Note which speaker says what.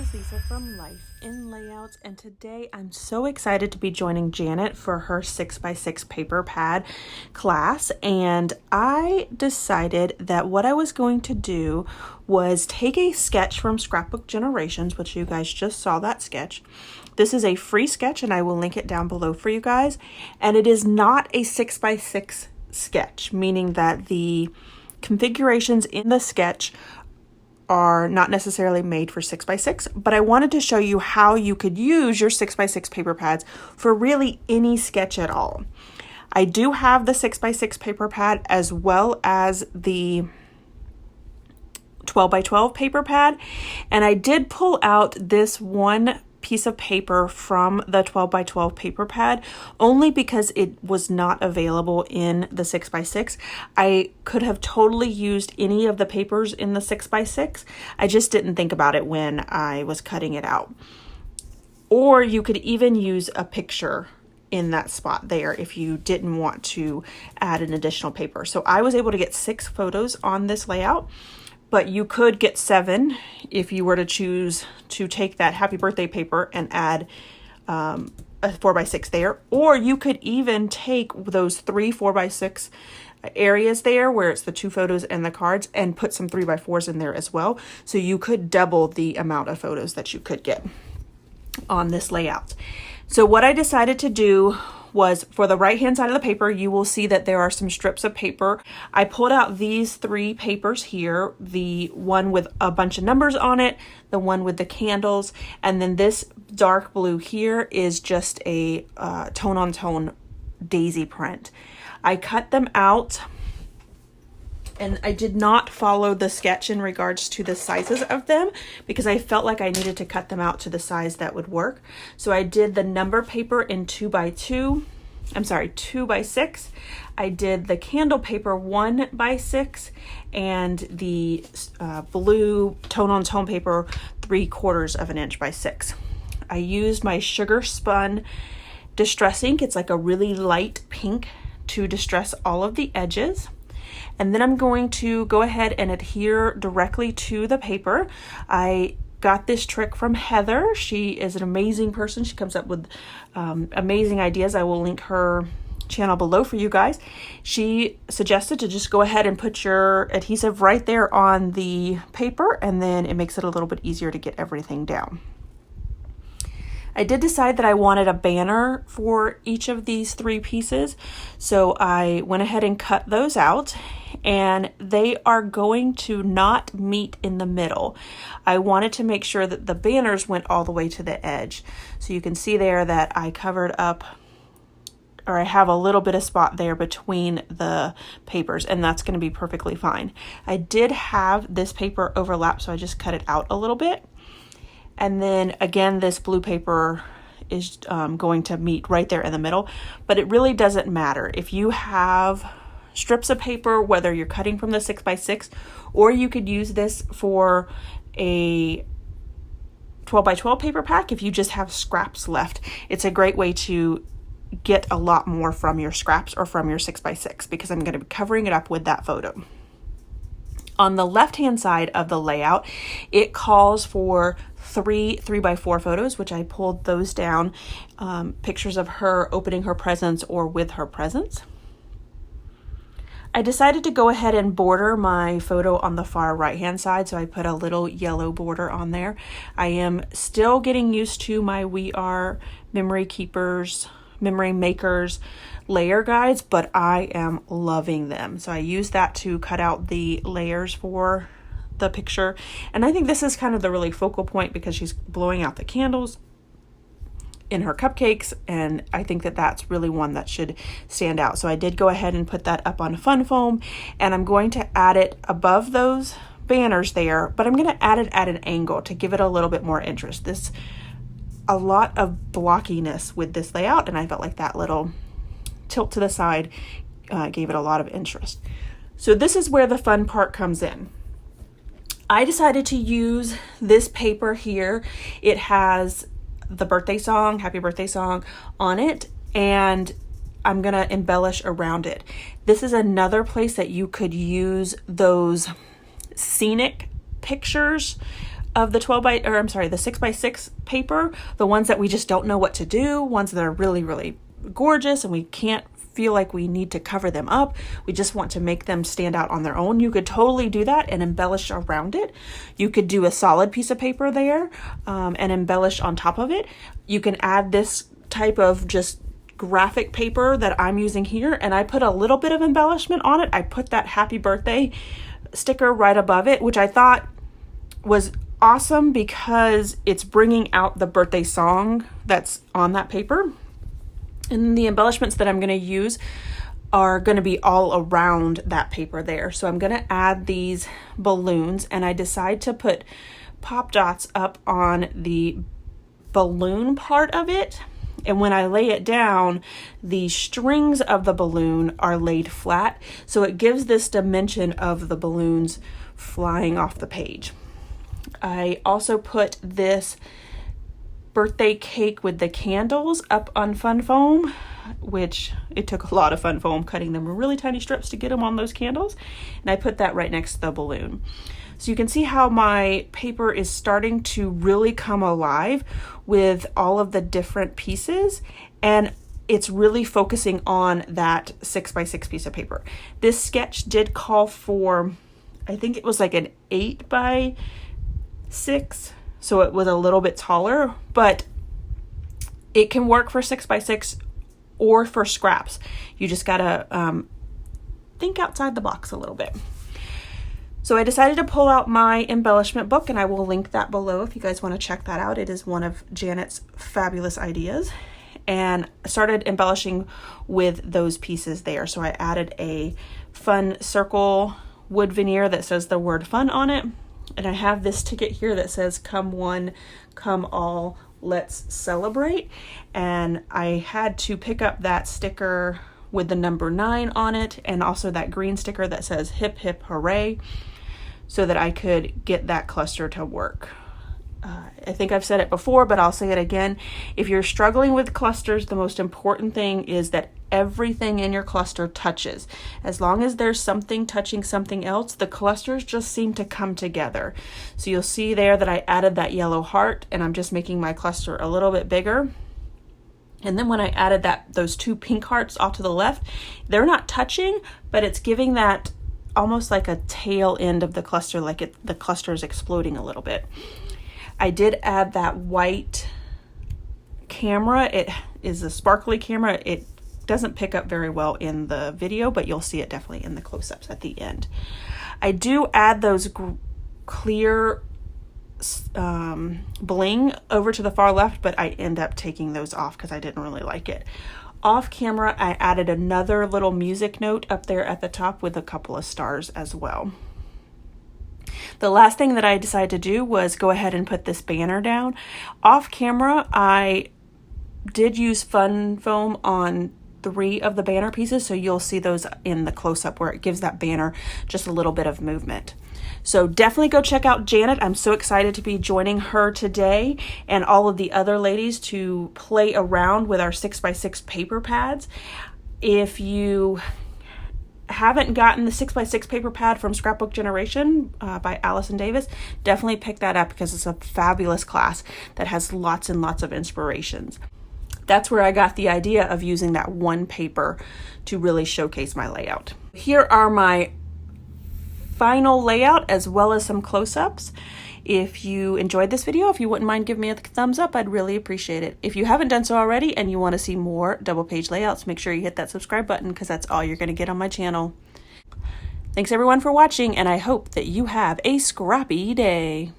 Speaker 1: is Lisa from Life in Layouts, and today I'm so excited to be joining Janet for her 6x6 paper pad class. And I decided that what I was going to do was take a sketch from Scrapbook Generations, which you guys just saw that sketch. This is a free sketch and I will link it down below for you guys. And it is not a 6x6 sketch, meaning that the configurations in the sketch are not necessarily made for 6x6, but I wanted to show you how you could use your 6x6 paper pads for really any sketch at all. I do have the 6x6 paper pad as well as the 12x12 paper pad, and I did pull out this one piece of paper from the 12x12 paper pad only because it was not available in the 6x6. I could have totally used any of the papers in the 6x6. I just didn't think about it when I was cutting it out. Or you could even use a picture in that spot there if you didn't want to add an additional paper. So I was able to get 6 photos on this layout, but you could get 7 if you were to choose to take that happy birthday paper and add a 4x6 there. Or you could even take those 3 4x6 areas there where it's the 2 photos and the cards and put some 3x4s in there as well. So you could double the amount of photos that you could get on this layout. So what I decided to do was, for the right hand side of the paper, you will see that there are some strips of paper. I pulled out these 3 papers here, the one with a bunch of numbers on it, the one with the candles, and then this dark blue here is just a tone-on-tone daisy print. I cut them out, and I did not follow the sketch in regards to the sizes of them because I felt like I needed to cut them out to the size that would work. So I did the number paper in 2x6. I did the candle paper 1x6 and the blue tone-on-tone paper 3/4 of an inch by 6. I used my sugar spun distress ink. It's like a really light pink to distress all of the edges. And then I'm going to go ahead and adhere directly to the paper. I got this trick from Heather. She is an amazing person. She comes up with amazing ideas. I will link her channel below for you guys. She suggested to just go ahead and put your adhesive right there on the paper, and then it makes it a little bit easier to get everything down. I did decide that I wanted a banner for each of these 3 pieces, so I went ahead and cut those out, and they are going to not meet in the middle. I wanted to make sure that the banners went all the way to the edge. So you can see there that I covered up, or I have a little bit of spot there between the papers, and that's going to be perfectly fine. I did have this paper overlap, so I just cut it out a little bit. And then again, this blue paper is going to meet right there in the middle, but it really doesn't matter. If you have strips of paper, whether you're cutting from the 6x6, or you could use this for a 12x12 paper pack, if you just have scraps left, it's a great way to get a lot more from your scraps or from your 6x6, because I'm going to be covering it up with that photo. On the left-hand side of the layout, it calls for 3 3x4 photos, which I pulled those down, pictures of her opening her presents or with her presents. I decided to go ahead and border my photo on the far right-hand side, so I put a little yellow border on there. I am still getting used to my We Are Memory Makers layer guides, but I am loving them. So I used that to cut out the layers for the picture, and I think this is kind of the really focal point because she's blowing out the candles in her cupcakes, and I think that that's really one that should stand out. So I did go ahead and put that up on fun foam, and I'm going to add it above those banners there, but I'm going to add it at an angle to give it a little bit more interest. This a lot of blockiness with this layout, and I felt like that little tilt to the side gave it a lot of interest. So this is where the fun part comes in. I decided to use this paper here. It has the birthday song, Happy Birthday Song, on it, and I'm gonna embellish around it. This is another place that you could use those Scenic Pictures of the the 6x6 paper, the ones that we just don't know what to do, ones that are really, really gorgeous and we can't feel like we need to cover them up. We just want to make them stand out on their own. You could totally do that and embellish around it. You could do a solid piece of paper there and embellish on top of it. You can add this type of just graphic paper that I'm using here, and I put a little bit of embellishment on it. I put that happy birthday sticker right above it, which I thought was awesome because it's bringing out the birthday song that's on that paper. And the embellishments that I'm going to use are going to be all around that paper there. So I'm going to add these balloons, and I decide to put pop dots up on the balloon part of it. And when I lay it down, the strings of the balloon are laid flat. So it gives this dimension of the balloons flying off the page. I also put this birthday cake with the candles up on fun foam, which it took a lot of fun foam cutting them in really tiny strips to get them on those candles, and I put that right next to the balloon. So you can see how my paper is starting to really come alive with all of the different pieces, and it's really focusing on that 6x6 piece of paper. This sketch did call for, I think it was like an 8x6, so it was a little bit taller, but it can work for 6x6 or for scraps. You just gotta think outside the box a little bit. So I decided to pull out my embellishment book, and I will link that below if you guys want to check that out. It is one of Janet's fabulous ideas, and I started embellishing with those pieces there. So I added a fun circle wood veneer that says the word fun on it. And I have this ticket here that says, "Come one, come all, let's celebrate." And I had to pick up that sticker with the number 9 on it, and also that green sticker that says "Hip Hip Hooray," so that I could get that cluster to work. I think I've said it before, but I'll say it again. If you're struggling with clusters, the most important thing is that everything in your cluster touches. As long as there's something touching something else, the clusters just seem to come together. So you'll see there that I added that yellow heart, and I'm just making my cluster a little bit bigger. And then when I added those 2 pink hearts off to the left, they're not touching, but it's giving that almost like a tail end of the cluster, like the cluster is exploding a little bit. I did add that white camera. It is a sparkly camera. It doesn't pick up very well in the video, but you'll see it definitely in the close-ups at the end. I do add those clear bling over to the far left, but I end up taking those off because I didn't really like it. Off camera, I added another little music note up there at the top with a couple of stars as well. The last thing that I decided to do was go ahead and put this banner down. Off camera, I did use fun foam on 3 of the banner pieces, so you'll see those in the close-up where it gives that banner just a little bit of movement. So definitely go check out Janet. I'm so excited to be joining her today and all of the other ladies to play around with our 6x6 paper pads. If you haven't gotten the 6x6 paper pad from Scrapbook Generation by Allison Davis, definitely pick that up because it's a fabulous class that has lots and lots of inspirations. That's where I got the idea of using that one paper to really showcase my layout. Here are my final layout as well as some close-ups. If you enjoyed this video, if you wouldn't mind giving me a thumbs up, I'd really appreciate it. If you haven't done so already and you want to see more double page layouts, make sure you hit that subscribe button because that's all you're going to get on my channel. Thanks everyone for watching, and I hope that you have a scrappy day.